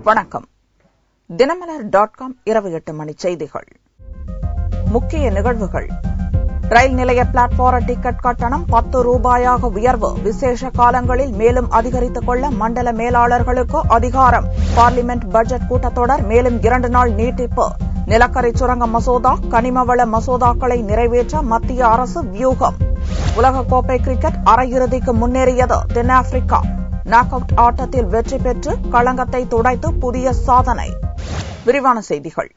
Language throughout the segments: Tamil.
வணக்கம். தினமலர்.com இரவு 8 மணி செய்திகள். முக்கிய நிகழ்வுகள். ரயில் நிலைய பிளாட்பார டிக்கெட் கட்டணம் 10 ரூபாயாக உயர்வு. விசேஷ காலங்களில் மேலும் அதிகரித்துக் கொள்ள மண்டல மேலாளர்களுக்கு அதிகாரம். பார்லிமென்ட் பட்ஜெட் கூட்டத்தொடர் மேலும் 2 நாள் நீட்டிப்பு. நிலக்கரி சுரங்க மசோதா, கனிமவள மசோதாக்களை நிறைவேற்ற மத்திய அரசு வியூகம். உலகக்கோப்பை கிரிக்கெட் அரையிறுதிக்கு முன்னேறியது தென்னாப்பிரிக்கா. நாக் அவுட் ஆட்டத்தில் வெற்றி பெற்று களங்கத்தை துடைத்து புதிய சாதனை. விரிவான செய்திகள்.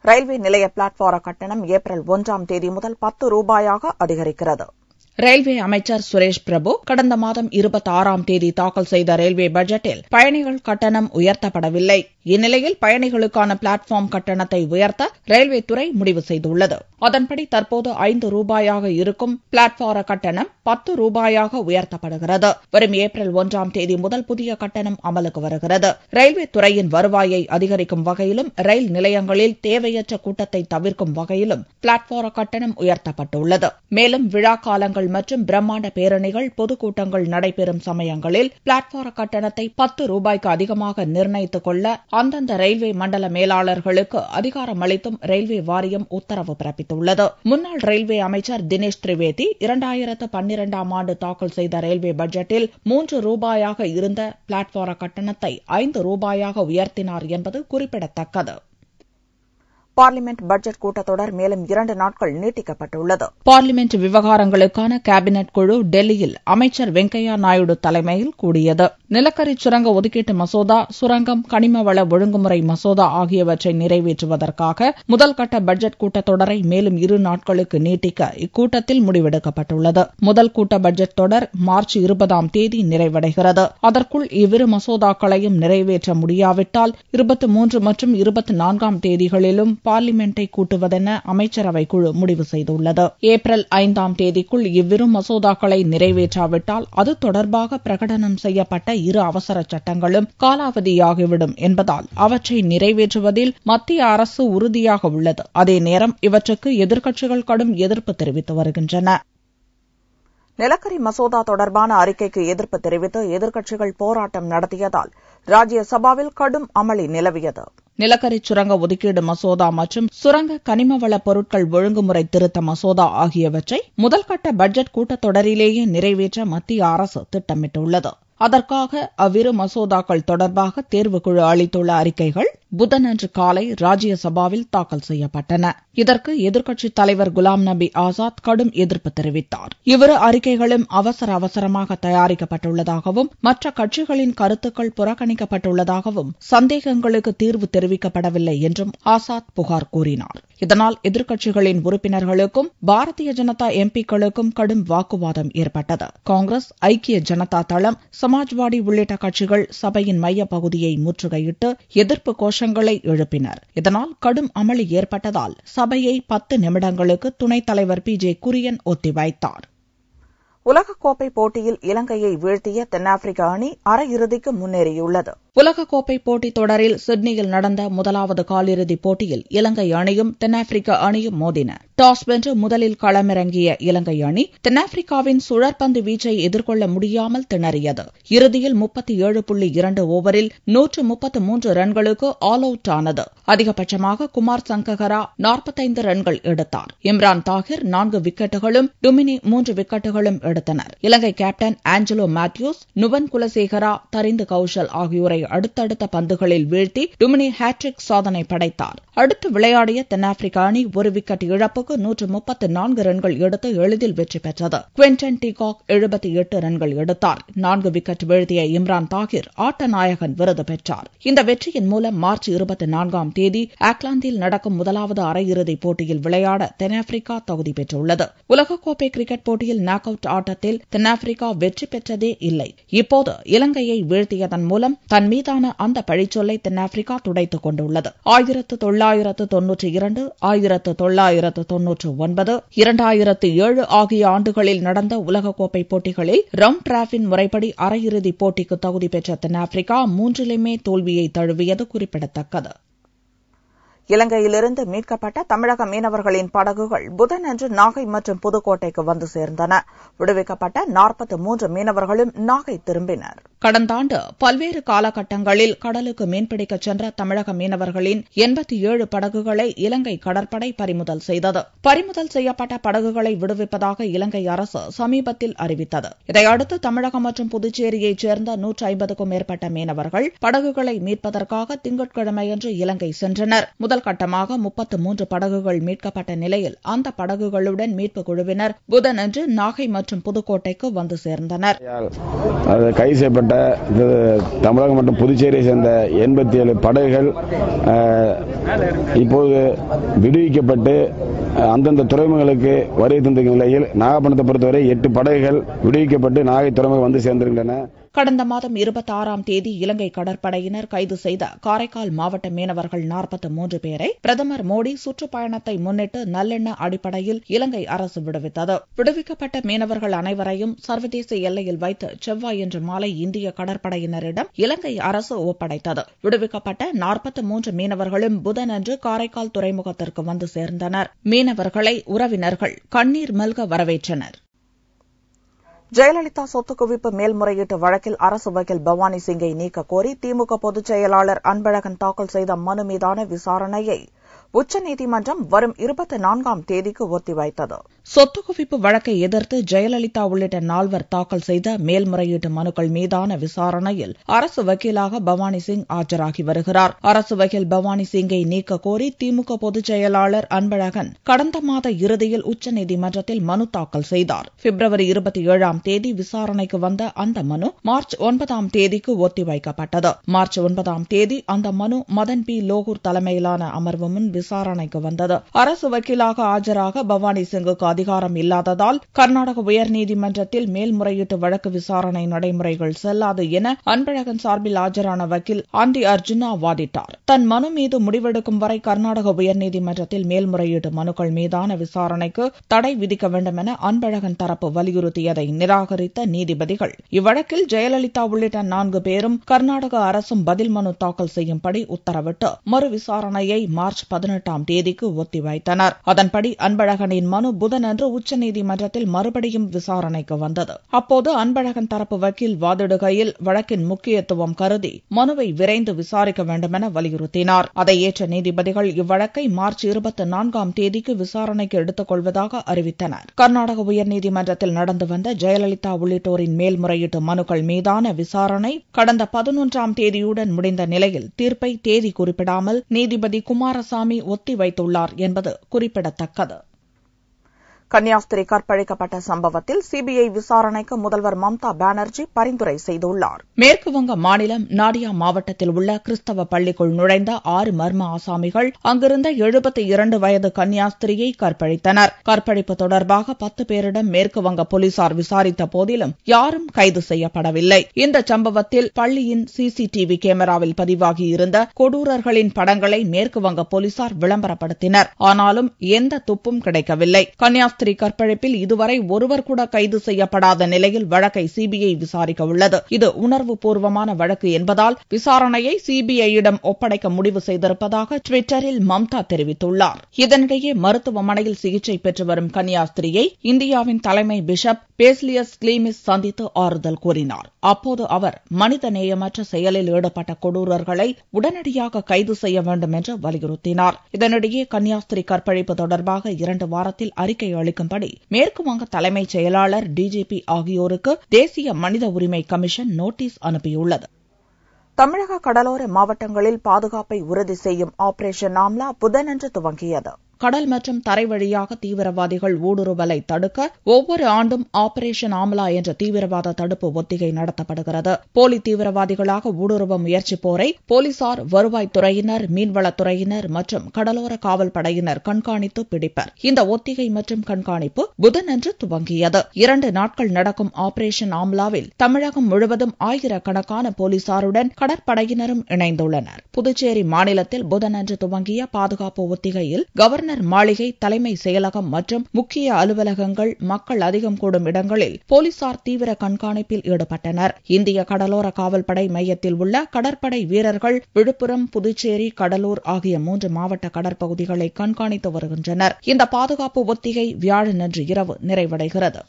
ரயில்வே நிலைய பிளாட்பார கட்டணம் ஏப்ரல் 1ஆம் தேதி முதல் 10 ரூபாயாக அதிகரிக்கிறது. ரயில்வே அமைச்சர் சுரேஷ் பிரபு கடந்த மாதம் 26ஆம் தேதி தாக்கல் செய்த ரயில்வே பட்ஜெட்டில் பயணிகள் கட்டணம் உயர்த்தப்படவில்லை. இந்நிலையில் பயணிகளுக்கான பிளாட்பார்ம் கட்டணத்தை உயர்த்த ரயில்வே துறை முடிவு செய்துள்ளது. அதன்படி தற்போது 5 ரூபாயாக இருக்கும் பிளாட்பார கட்டணம் 10 ரூபாயாக உயர்த்தப்படுகிறது. வரும் ஏப்ரல் 1ஆம் தேதி முதல் புதிய கட்டணம் அமலுக்கு வருகிறது. ரயில்வே துறையின் வருவாயை அதிகரிக்கும் வகையிலும் ரயில் நிலையங்களில் தேவையற்ற கூட்டத்தை தவிர்க்கும் வகையிலும் பிளாட்பார கட்டணம் உயர்த்தப்பட்டுள்ளது. மேலும் விழா காலங்கள் மற்றும் பிரம்மாண்ட பேரணிகள், பொதுக்கூட்டங்கள் நடைபெறும் சமயங்களில் பிளாட்பார கட்டணத்தை 10 ரூபாய்க்கு அதிகமாக நிர்ணயித்துக் கொள்ள அந்தந்த ரயில்வே மண்டல மேலாளர்களுக்கு அதிகாரம் அளித்தும் ரயில்வே வாரியம் உத்தரவு பிறப்பித்துள்ளது. முன்னாள் ரயில்வே அமைச்சர் தினேஷ் திரிவேதி 2012ஆம் ஆண்டு தாக்கல் செய்த ரயில்வே பட்ஜெட்டில் 3 ரூபாயாக இருந்த பிளாட்பார கட்டணத்தை 5 ரூபாயாக உயர்த்தினார் என்பது குறிப்பிடத்தக்கது. பார்லிமென்ட் பட்ஜெட் கூட்டத்தொடர் மேலும் 2 நாட்கள் நீட்டிக்கப்பட்டுள்ளது. பார்லிமென்ட் விவகாரங்களுக்கான கேபினெட் குழு டெல்லியில் அமைச்சர் வெங்கையா நாயுடு தலைமையில் கூடியது. நிலக்கரி சுரங்க ஒதுக்கீட்டு மசோதா, சுரங்கம், கனிமவள ஒழுங்குமுறை மசோதா ஆகியவற்றை நிறைவேற்றுவதற்காக முதல்கட்ட பட்ஜெட் கூட்டத்தொடரை மேலும் 2 நாட்களுக்கு நீட்டிக்க இக்கூட்டத்தில் முடிவெடுக்கப்பட்டுள்ளது. முதல் கூட்ட பட்ஜெட் தொடர் மார்ச் 20ஆம் தேதி நிறைவடைகிறது. அதற்குள் இவ்விரு மசோதாக்களையும் நிறைவேற்ற முடியாவிட்டால் 23 மற்றும் 24ஆம் தேதிகளிலும் பார்லிமென்டை கூட்டுவதென அமைச்சரவை குழு முடிவு செய்துள்ளது. ஏப்ரல் 5ஆம் தேதிக்குள் இவ்விரு மசோதாக்களை நிறைவேற்றாவிட்டால் அது தொடர்பாக பிரகடனம் செய்யப்பட்ட 2 அவசர சட்டங்களும் காலாவதியாகிவிடும் என்பதால் அவற்றை நிறைவேற்றுவதில் மத்திய அரசு உறுதியாக உள்ளது. அதே நேரம் இவற்றுக்கு எதிர்க்கட்சிகள் கடும் எதிர்ப்பு தெரிவித்து வருகின்றன. நிலக்கரி மசோதா தொடர்பான அறிக்கைக்கு எதிர்ப்பு தெரிவித்து எதிர்க்கட்சிகள் போராட்டம் நடத்தியதால் ராஜ்யசபாவில் கடும் அமளி நிலவியது. நிலக்கரி சுரங்க ஒதுக்கீடு மசோதா மற்றும் சுரங்க கனிமவள பொருட்கள் ஒழுங்குமுறை திருத்த மசோதா ஆகியவற்றை முதல்கட்ட பட்ஜெட் கூட்டத்தொடரிலேயே நிறைவேற்ற மத்திய அரசு திட்டமிட்டுள்ளது. அதற்காக அவ்விரு மசோதாக்கள் தொடர்பாக தேர்வுக்குழு அளித்துள்ள அறிக்கைகள் புதனன்று காலை ராஜ்யசபாவில் தாக்கல் செய்யப்பட்டன. இதற்கு எதிர்க்கட்சித் தலைவர் குலாம் நபி ஆசாத் கடும் எதிர்ப்பு தெரிவித்தார். இவ்விரு அறிக்கைகளும் அவசரமாக தயாரிக்கப்பட்டுள்ளதாகவும் மற்ற கட்சிகளின் கருத்துக்கள் புறக்கணிக்கப்பட்டுள்ளதாகவும் சந்தேகங்களுக்கு தீர்வு தெரிவிக்கப்படவில்லை என்றும் ஆசாத் புகார் கூறினார். இதனால் எதிர்க்கட்சிகளின் உறுப்பினர்களுக்கும் பாரதிய ஜனதா எம்பிக்களுக்கும் கடும் வாக்குவாதம் ஏற்பட்டது. காங்கிரஸ், ஐக்கிய ஜனதா தளம், சமாஜ்வாடி உள்ளிட்ட கட்சிகள் சபையின் மையப் பகுதியை முற்றுகையிட்டு எதிர்ப்பு கோஷங்களை எழுப்பினர். இதனால் கடும் அமளி ஏற்பட்டதால் சபையை 10 நிமிடங்களுக்கு துணைத் தலைவர் PJ குரியன் ஒத்திவைத்தார். உலகக்கோப்பை போட்டியில் இலங்கையை வீழ்த்திய தென்னாப்பிரிக்க அணி அரையிறுதிக்கு முன்னேறியுள்ளது. உலகக்கோப்பை போட்டித் தொடரில் சிட்னியில் நடந்த முதலாவது காலிறுதிப் போட்டியில் இலங்கை அணியும் தென்னாப்பிரிக்க அணியும் மோதின. டாஸ் வென்று முதலில் களமிறங்கிய இலங்கை அணி தென்னாப்பிரிக்காவின் சுழற்பந்து வீச்சை எதிர்கொள்ள முடியாமல் திணறியது. இறுதியில் 37.2 ஓவரில் 133 ரன்களுக்கு ஆல் அவுட் ஆனது. அதிகபட்சமாக குமார் சங்ககரா 45 ரன்கள் எடுத்தார். இம்ரான் தாஹிர் 4 விக்கெட்டுகளும் டுமினி 3 விக்கெட்டுகளும் எடுத்தனர். இலங்கை கேப்டன் ஆஞ்சலோ மேத்யூஸ், நுவன் குலசேகரா, தரிந்து கௌஷல் ஆகியோரை அடுத்தடுத்த பந்துகளில் வீழ்த்தி டுமினி ஹேட்ரிக் சாதனை படைத்தார். அடுத்து விளையாடிய தென்னாப்பிரிக்க அணி 1 விக்கெட் இழப்புக்கு 134 ரன்கள் எடுத்து எளிதில் வெற்றி பெற்றது. குவென்டன் டீகாக் 78 ரன்கள் எடுத்தார். 4 விக்கெட் வீழ்த்திய இம்ரான் தாஹிர் ஆட்ட நாயகன் விருது பெற்றார். இந்த வெற்றியின் மூலம் மார்ச் 24ஆம் தேதி ஆக்லாந்தில் நடக்கும் முதலாவது அரையிறுதிப் போட்டியில் விளையாட தென்னாப்பிரிக்கா தகுதி பெற்றுள்ளது. உலகக்கோப்பை கிரிக்கெட் போட்டியில் நாக் அவுட் ஆட்டத்தில் தென்னாப்பிரிக்கா வெற்றி பெற்றதே இல்லை. இப்போது இலங்கையை வீழ்த்தியதன் மூலம் தன் மீதான அந்த பழிச்சொல்லை தென்னாப்பிரிக்கா துடைத்துக் கொண்டுள்ளது. 1992, 1999, 2007 ஆகிய ஆண்டுகளில் நடந்த உலகக்கோப்பை போட்டிகளில் ரவுண்ட் டிராபின் முறைப்படி அரையிறுதிப் போட்டிக்கு தகுதி பெற்ற தென்னாப்பிரிக்கா 3லுமே தோல்வியை தழுவியது குறிப்பிடத்தக்கது. இலங்கையிலிருந்து மீட்கப்பட்ட தமிழக மீனவர்களின் படகுகள் புதனன்று நாகை மற்றும் புதுக்கோட்டைக்கு வந்து சேர்ந்தன. விடுவிக்கப்பட்ட 43 மீனவர்களும் நாகை திரும்பினர். கடந்த ஆண்டு பல்வேறு காலகட்டங்களில் கடலுக்கு மீன்பிடிக்கச் சென்ற தமிழக மீனவர்களின் 87 படகுகளை இலங்கை கடற்படை பறிமுதல் செய்தது. பறிமுதல் செய்யப்பட்ட படகுகளை விடுவிப்பதாக இலங்கை அரசு சமீபத்தில் அறிவித்தது. இதையடுத்து தமிழகம் மற்றும் புதுச்சேரியைச் சேர்ந்த 150க்கும் மேற்பட்ட மீனவர்கள் படகுகளை மீட்பதற்காக திங்கட்கிழமையன்று இலங்கை சென்றனர். முதல் கட்டமாக 33 படகுகள் மீட்கப்பட்ட நிலையில் அந்த படகுகளுடன் மீட்புக் குழுவினர் புதனன்று நாகை மற்றும் புதுக்கோட்டைக்கு வந்து சேர்ந்தனர். கைது செய்யப்பட்ட தமிழகம் மற்றும் புதுச்சேரியை சேர்ந்த 87 படகுகள் இப்போது விடுவிக்கப்பட்டு அந்தந்த துறைமுகங்களுக்கு வருகை தந்திருக்கும் நிலையில் நாகப்பட்டினத்தை பொறுத்தவரை 8 படகுகள் விடுவிக்கப்பட்டு நாகை துறைமுகம் வந்து சேர்ந்திருக்கின்றன. கடந்த மாதம் 26ஆம் தேதி இலங்கை கடற்படையினர் கைது செய்த காரைக்கால் மாவட்ட மீனவர்கள் 43 பேரை பிரதமர் மோடி சுற்றுப்பயணத்தை முன்னிட்டு நல்லெண்ண அடிப்படையில் இலங்கை அரசு விடுவித்தது. விடுவிக்கப்பட்ட மீனவர்கள் அனைவரையும் சர்வதேச எல்லையில் வைத்து செவ்வாயன்று மாலை இந்திய கடற்படையினரிடம் இலங்கை அரசு ஒப்படைத்தது. விடுவிக்கப்பட்ட 43 மீனவர்களும் புதனன்று காரைக்கால் துறைமுகத்திற்கு வந்து சேர்ந்தனர். மீனவர்களை உறவினர்கள் கண்ணீர் மல்க வரவேற்றனர். ஜெயலலிதா சொத்து குவிப்பு மேல்முறையீட்டு வழக்கில் அரசு வக்கீல் பவானி சிங்கை நீக்க கோரி திமுக பொதுச் செயலாளர் அன்பழகன் தாக்கல் செய்த மனு மீதான விசாரணையை உச்சநீதிமன்றம் வரும் 24ஆம் தேதிக்கு ஒத்திவைத்தது. சொத்து குவிப்பு வழக்கை எதிர்த்து ஜெயலலிதா உள்ளிட்ட 4 தாக்கல் செய்த மேல்முறையீட்டு மனுக்கள் மீதான விசாரணையில் அரசு வக்கீலாக பவானி சிங் ஆஜராகி வருகிறார். அரசு வக்கீல் பவானி சிங்கை நீக்க கோரி திமுக பொதுச் செயலாளர் அன்பழகன் கடந்த மாத இறுதியில் உச்சநீதிமன்றத்தில் மனு தாக்கல் செய்தார். பிப்ரவரி 27ஆம் தேதி விசாரணைக்கு வந்த அந்த மனு மார்ச் 9ஆம் தேதிக்கு ஒத்திவைக்கப்பட்டது. மார்ச் 9ஆம் தேதி அந்த மனு மதன் பி லோகூர் தலைமையிலான அமர்வு முன் விசாரணைக்கு வந்தது. அரசு வக்கீலாக ஆஜராக பவானி சிங்குக்கு அதிகாரம் இல்லாததால் கர்நாடக உயர்நீதிமன்றத்தில் மேல்முறையீட்டு வழக்கு விசாரணை நடைமுறைகள் செல்லாது என அன்பழகன் சார்பில் ஆஜரான வக்கீல் ஆண்டி அர்ஜுனா வாதிட்டார். தன் மனு மீது முடிவெடுக்கும் வரை கர்நாடக உயர்நீதிமன்றத்தில் மேல்முறையீட்டு மனுக்கள் மீதான விசாரணைக்கு தடை விதிக்க வேண்டும் என அன்பழகன் தரப்பு வலியுறுத்தியதை நிராகரித்த நீதிபதிகள் இவ்வழக்கில் ஜெயலலிதா உள்ளிட்ட 4 பேரும் கர்நாடக அரசும் பதில் மனு தாக்கல் செய்யும்படி உத்தரவிட்டு மறு விசாரணையை மார்ச் 18ஆம் தேதிக்கு ஒத்திவைத்தனர். அதன்படி அன்பழகனின் மனு புதனன்று உச்சநீதிமன்றத்தில் மறுபடியும் விசாரணைக்கு வந்தது. அப்போது அன்பழகன் தரப்பு வக்கீல் வாதிடுகையில் வழக்கின் முக்கியத்துவம் கருதி மனுவை விரைந்து விசாரிக்க வேண்டுமென வலியுறுத்தினார். அதை ஏற்ற நீதிபதிகள் இவ்வழக்கை மார்ச் 24ஆம் தேதிக்கு விசாரணைக்கு எடுத்துக் கொள்வதாக அறிவித்தனர். கர்நாடக உயர்நீதிமன்றத்தில் நடந்து வந்த ஜெயலலிதா உள்ளிட்டோரின் மேல்முறையீட்டு மனுக்கள் மீதான விசாரணை கடந்த 11ஆம் தேதியுடன் முடிந்த நிலையில் தீர்ப்பை தேதி குறிப்பிடாமல் நீதிபதி குமாரசாமி ஒத்திவைத்துள்ளார் என்பது குறிப்பிடத்தக்கது. கன்னியாஸ்திரி கற்பழிக்கப்பட்ட சம்பவத்தில் சிபிஐ விசாரணைக்கு முதல்வர் மம்தா பானர்ஜி பரிந்துரை செய்துள்ளார். மேற்குவங்க மாநிலம் நாடியா மாவட்டத்தில் உள்ள கிறிஸ்தவ பள்ளிக்குள் நுழைந்த 6 மர்ம ஆசாமிகள் அங்கிருந்த 72 வயது கன்னியாஸ்திரியை கற்பழித்தனர். கற்பழிப்பு தொடர்பாக 10 பேரிடம் மேற்குவங்க போலீசார் விசாரித்த போதிலும் யாரும் கைது செய்யப்படவில்லை. இந்த சம்பவத்தில் பள்ளியின் சிசிடிவி கேமராவில் பதிவாகியிருந்த கொடூரர்களின் படங்களை மேற்குவங்க போலீசார் விளம்பரப்படுத்தினர். ஆனாலும் எந்த துப்பும் கிடைக்கவில்லை. கன்னியாஸ்திரி கற்பழிப்பில் இதுவரை ஒருவர் கூட கைது செய்யப்படாத நிலையில் வழக்கை சிபிஐ விசாரிக்க உள்ளது. இது உணர்வு பூர்வமான வழக்கு என்பதால் விசாரணையை சிபிஐயிடம் ஒப்படைக்க முடிவு செய்திருப்பதாக டுவிட்டரில் மம்தா தெரிவித்துள்ளார். இதனிடையே மருத்துவமனையில் சிகிச்சை பெற்று வரும் கன்னியாஸ்திரியை இந்தியாவின் தலைமை பிஷப் பேசிலியஸ் கிளீமிஸ் சந்தித்து ஆறுதல் கூறினார். அப்போது அவர் மனித நேயமற்ற செயலில் ஈடுபட்ட கொடூரர்களை உடனடியாக கைது செய்ய வேண்டும் என்று வலியுறுத்தினார். இதனிடையே கன்னியாஸ்திரி கற்பழிப்பு தொடர்பாக 2 வாரத்தில் அறிக்கை அளிக்கும்படி மேற்குவங்க தலைமைச் செயலாளர் டிஜிபி ஆகியோருக்கு தேசிய மனித உரிமை கமிஷன் நோட்டீஸ் அனுப்பியுள்ளது. தமிழக கடலோர மாவட்டங்களில் பாதுகாப்பை உறுதி செய்யும் ஆபரேஷன் ஆம்லா புதனன்று துவங்கியது. கடல் மற்றும் தரை வழியாக தீவிரவாதிகள் ஊடுருவலை தடுக்க ஒவ்வொரு ஆண்டும் ஆபரேஷன் ஆம்லா என்ற தீவிரவாத தடுப்பு ஒத்திகை நடத்தப்படுகிறது. போலி தீவிரவாதிகளாக ஊடுருவ முயற்சிப்போரை போலீசார், வருவாய்த்துறையினர், மீன்வளத்துறையினர் மற்றும் கடலோர காவல் படையினர் கண்காணித்து பிடிப்பர். இந்த ஒத்திகை மற்றும் கண்காணிப்பு புதனன்று துவங்கியது. 2 நாட்கள் நடக்கும் ஆபரேஷன் ஆம்லாவில் தமிழகம் முழுவதும் ஆயிரக்கணக்கான போலீசாருடன் கடற்படையினரும் இணைந்துள்ளனர். புதுச்சேரி மாநிலத்தில் புதனன்று துவங்கிய பாதுகாப்பு ஒத்திகையில் கவர்னர் ஆளுநர் மாளிகை, தலைமை செயலகம் மற்றும் முக்கிய அலுவலகங்கள், மக்கள் அதிகம் கூடும் இடங்களில் போலீசார் தீவிர கண்காணிப்பில் ஈடுபட்டனர். இந்திய கடலோர காவல்படை மையத்தில் உள்ள கடற்படை வீரர்கள் விழுப்புரம், புதுச்சேரி, கடலூர் ஆகிய 3 மாவட்ட கடற்பகுதிகளை கண்காணித்து வருகின்றனர். இந்த பாதுகாப்பு ஒத்திகை வியாழனன்று இரவு நிறைவடைகிறது.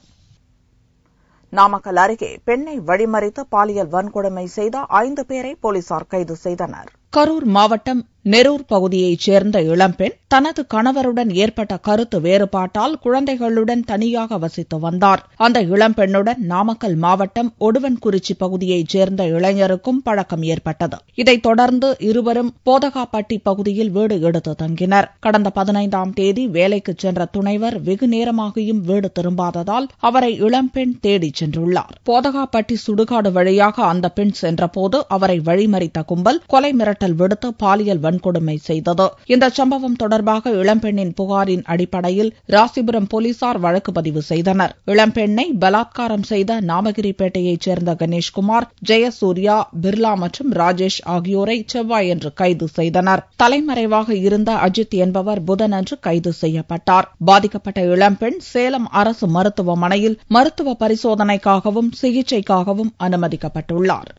நாமக்கல் அருகே பெண்ணை வழிமறித்து பாலியல் வன்கொடுமை செய்த 5 பேரை போலீசார் கைது செய்தனர். கரூர் மாவட்டம் நெரூர் பகுதியைச் சேர்ந்த இளம்பெண் தனது கணவருடன் ஏற்பட்ட கருத்து வேறுபாட்டால் குழந்தைகளுடன் தனியாக வசித்து வந்தார். அந்த இளம்பெண்ணுடன் நாமக்கல் மாவட்டம் ஒடுவன்குறிச்சி பகுதியைச் சேர்ந்த இளைஞருக்கும் பழக்கம் ஏற்பட்டது. இதைத் தொடர்ந்து இருவரும் போதகாப்பட்டி பகுதியில் வீடு எடுத்து தங்கினர். கடந்த 15ஆம் தேதி வேலைக்கு சென்ற துணைவர் வெகு நேரமாகியும் வீடு திரும்பாததால் அவரை இளம்பெண் தேடிச் சென்றுள்ளார். போதகாப்பட்டி சுடுகாடு வழியாக அந்த பெண் சென்றபோது அவரை வழிமறித்த கும்பல் கொலை மிரட்டல் விடுத்து பாலியல் வன்கொடுமை செய்தது. இந்த சம்பவம் தொடர்பாக இளம்பெண்ணின் புகாரின் அடிப்படையில் ராசிபுரம் போலீசார் வழக்கு பதிவு செய்தனர். இளம்பெண்ணை பலாத்காரம் செய்த நாமகிரிப்பேட்டையைச் சேர்ந்த கணேஷ்குமார், ஜெயசூர்யா, பிர்லா மற்றும் ராஜேஷ் ஆகியோரை செவ்வாயன்று கைது செய்தனர். தலைமறைவாக இருந்த அஜித் என்பவர் புதனன்று கைது செய்யப்பட்டார். பாதிக்கப்பட்ட இளம்பெண் சேலம் அரசு மருத்துவமனையில் மருத்துவ பரிசோதனைக்காகவும் சிகிச்சைக்காகவும் அனுமதிக்கப்பட்டுள்ளார்.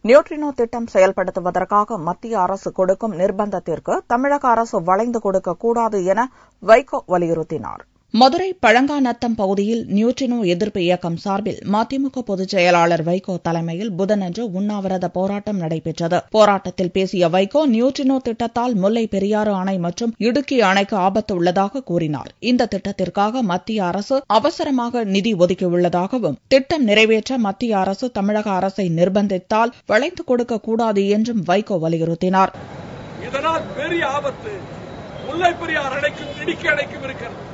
நியூட்ரினோ திட்டம் செயல்படுத்துவதற்காக மத்திய அரசு கொடுக்கும் நிர்பந்தத்திற்கு தமிழக அரசு வளைந்து கொடுக்கக்கூடாது என வைகோ வலியுறுத்தினார். மதுரை பழங்காநத்தம் பகுதியில் நியூட்ரினோ எதிர்ப்பு இயக்கம் சார்பில் மதிமுக பொதுச் செயலாளர் வைகோ தலைமையில் புதனன்று உண்ணாவிரத போராட்டம் நடைபெற்றது. போராட்டத்தில் பேசிய வைகோ நியூட்ரினோ திட்டத்தால் முல்லை பெரியாறு அணை மற்றும் இடுக்கி அணைக்கு ஆபத்து உள்ளதாக கூறினார். இந்த திட்டத்திற்காக மத்திய அரசு அவசரமாக நிதி ஒதுக்கியுள்ளதாகவும் திட்டம் நிறைவேற்ற மத்திய அரசு தமிழக அரசை நிர்பந்தித்தால் வளைந்து கொடுக்கக்கூடாது என்றும் வைகோ வலியுறுத்தினார். இதனால் பெரிய ஆபத்து முல்லை பெரியாறு அணைக்கும் இடுக்கி அணைக்கும் இருக்கிறது.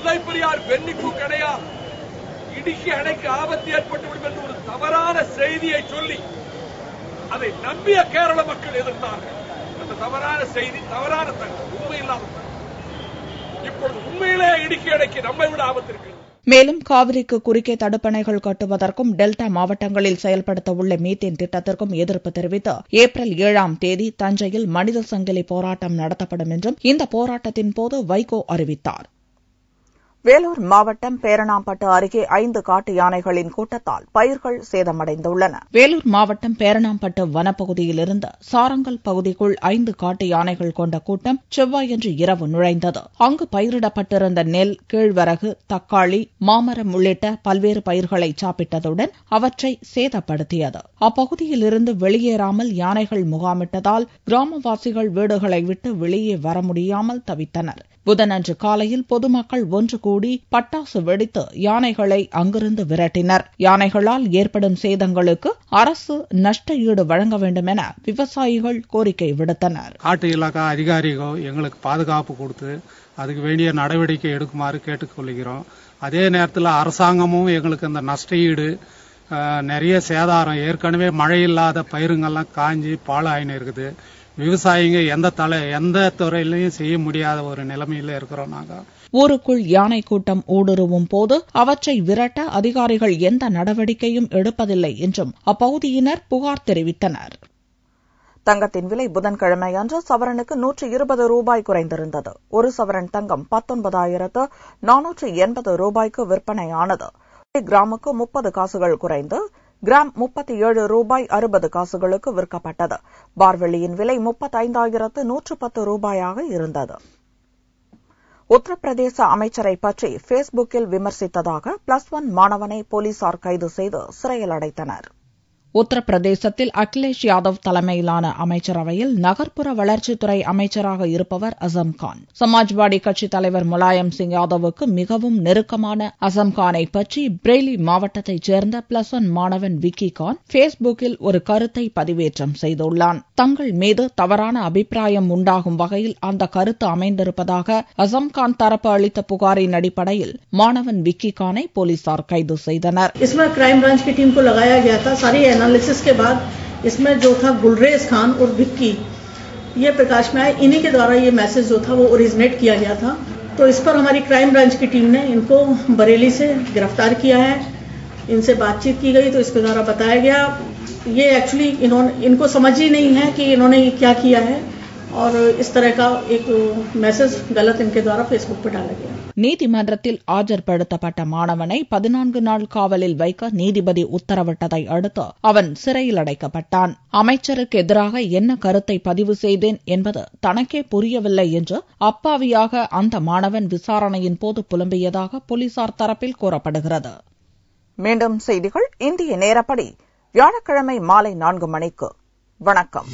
முல்லை பெரியார் பெண்ணிக்கு கிடையாது, இடுக்கி அணைக்கு ஆபத்து ஏற்பட்டுவிடும் என்று ஒரு தவறான செய்தியை சொல்லி அதை நம்பிய கேரள மக்கள் எதிர்த்தார்கள். அந்த தவறான செய்தி, தவறான தகவல், உண்மையில்லாத தகவல். இப்பொழுது உண்மையிலே இடுக்கி அணைக்கு நம்மை விட ஆபத்து இருக்கிறது. மேலும் காவிரிக்கு குறுக்கே தடுப்பணைகள் கட்டுவதற்கும் டெல்டா மாவட்டங்களில் செயல்படுத்த உள்ள மீத்தேன் திட்டத்திற்கும் எதிர்ப்பு தெரிவித்து ஏப்ரல் 7ஆம் தேதி தஞ்சையில் மனித சங்கிலி போராட்டம் நடத்தப்படும் என்றும் இந்த போராட்டத்தின் போது வைகோ அறிவித்தார். வேலூர் மாவட்டம் பேரணாம்பட்டு அருகே 5 காட்டு யானைகளின் கூட்டத்தால் பயிர்கள் சேதமடைந்துள்ளன. வேலூர் மாவட்டம் பேரணாம்பட்டு வனப்பகுதியிலிருந்து சாரங்கல் பகுதிக்குள் 5 காட்டு யானைகள் கொண்ட கூட்டம் செவ்வாயன்று இரவு நுழைந்தது. அங்கு பயிரிடப்பட்டிருந்த நெல், கேழ்வரகு, தக்காளி, மாமரம் உள்ளிட்ட பல்வேறு பயிர்களை சாப்பிட்டதுடன் அவற்றை சேதப்படுத்தியது. அப்பகுதியிலிருந்து வெளியேறாமல் யானைகள் முகாமிட்டதால் கிராமவாசிகள் வீடுகளை விட்டு வெளியே வர முடியாமல் தவித்தனர். புதனன்று காலையில் பொதுமக்கள் ஒன்று கூடி பட்டாசு வெடித்து யானைகளை அங்கிருந்து விரட்டினர். யானைகளால் ஏற்படும் சேதங்களுக்கு அரசு நஷ்ட ஈடு வழங்க வேண்டும் என விவசாயிகள் கோரிக்கை விடுத்தனர். காட்டு இலாக்கா அதிகாரிகள் எங்களுக்கு பாதுகாப்பு கொடுத்து அதுக்கு வேண்டிய நடவடிக்கை எடுக்குமாறு கேட்டுக்கொள்கிறோம். அதே நேரத்தில் அரசாங்கமும் எங்களுக்கு இந்த நஷ்ட ஈடு, நிறைய சேதாரம், ஏற்கனவே மழை இல்லாத பயிருங்கெல்லாம் காஞ்சி பாழாயின்னு இருக்குது. விவசாயிங்க எந்த துறையிலையும் செய்ய முடியாத ஒரு நிலைமையில இருக்கிறோம். நாங்க ஊருக்குள் யானை கூட்டம் ஊடுருவும் போது அவற்றை விரட்ட அதிகாரிகள் எந்த நடவடிக்கையும் எடுப்பதில்லை என்றும் அப்பகுதியினர் புகார் தெரிவித்தனர். தங்கத்தின் விலை புதன்கிழமை அன்று சவரனுக்கு 120 ரூபாய் குறைந்திருந்தது. ஒரு சவரன் தங்கம் 19,480 ரூபாய்க்கு விற்பனையானது. கிராமுக்கு 30 காசுகள் குறைந்து கிராம் 37 ரூபாய் 60 காசுகளுக்கு விற்கப்பட்டது. பார்வெள்ளியின் விலை 35,110 ரூபாயாக இருந்தது. உத்தரப்பிரதேச அமைச்சரை பற்றி பேஸ்புக்கில் விமர்சித்ததாக +1 மாணவனை போலீசார் கைது செய்து சிறையில் அடைத்தனர். உத்தரப்பிரதேசத்தில் அகிலேஷ் யாதவ் தலைமையிலான அமைச்சரவையில் நகர்ப்புற வளர்ச்சித்துறை அமைச்சராக இருப்பவர் அசம்கான். சமாஜ்வாடி கட்சித் தலைவர் முலாயம் சிங் யாதவுக்கு மிகவும் நெருக்கமான அசம்கானை பற்றி பிரேலி மாவட்டத்தைச் சேர்ந்த +1 மாணவன் விக்கி கான் பேஸ்புக்கில் ஒரு கருத்தை பதிவேற்றம் செய்துள்ளான். தங்கள் மீது தவறான அபிப்பிராயம் உண்டாகும் வகையில் அந்த கருத்து அமைந்திருப்பதாக அசம்கான் தரப்பு அளித்த புகாரின் அடிப்படையில் மாணவன் விக்கி கானை போலீசார் கைது செய்தனர். एनालिसिस के बाद इसमें जो था गुलरेज खान और विक्की, ये प्रकाश में आए, इन्हीं के द्वारा ये मैसेज जो था वो ओरिजिनेट किया गया था। तो इस पर हमारी क्राइम ब्रांच की टीम ने इनको बरेली से गिरफ्तार किया है। इनसे बातचीत की गई तो इसके द्वारा बताया गया ये एक्चुअली इनको समझ ही नहीं है कि इन्होंने क्या किया है और इस तरह का एक मैसेज गलत इनके द्वारा फेसबुक पर डाला गया. நீதிமன்றத்தில் ஆஜர்படுத்தப்பட்ட மாணவனை 14 நாள் காவலில் வைக்க நீதிபதி உத்தரவிட்டதை அடுத்து அவன் சிறையில் அடைக்கப்பட்டான். அமைச்சருக்கு எதிராக என்ன கருத்தை பதிவு செய்தேன் என்பது தனக்கே புரியவில்லை என்று அப்பாவியாக அந்த மாணவன் விசாரணையின் போது புலம்பியதாக போலீசார் தரப்பில் கூறப்படுகிறது. மீண்டும் செய்திகள் இந்திய நேரப்படி வியாழக்கிழமை மாலை 4 மணிக்கு. வணக்கம்.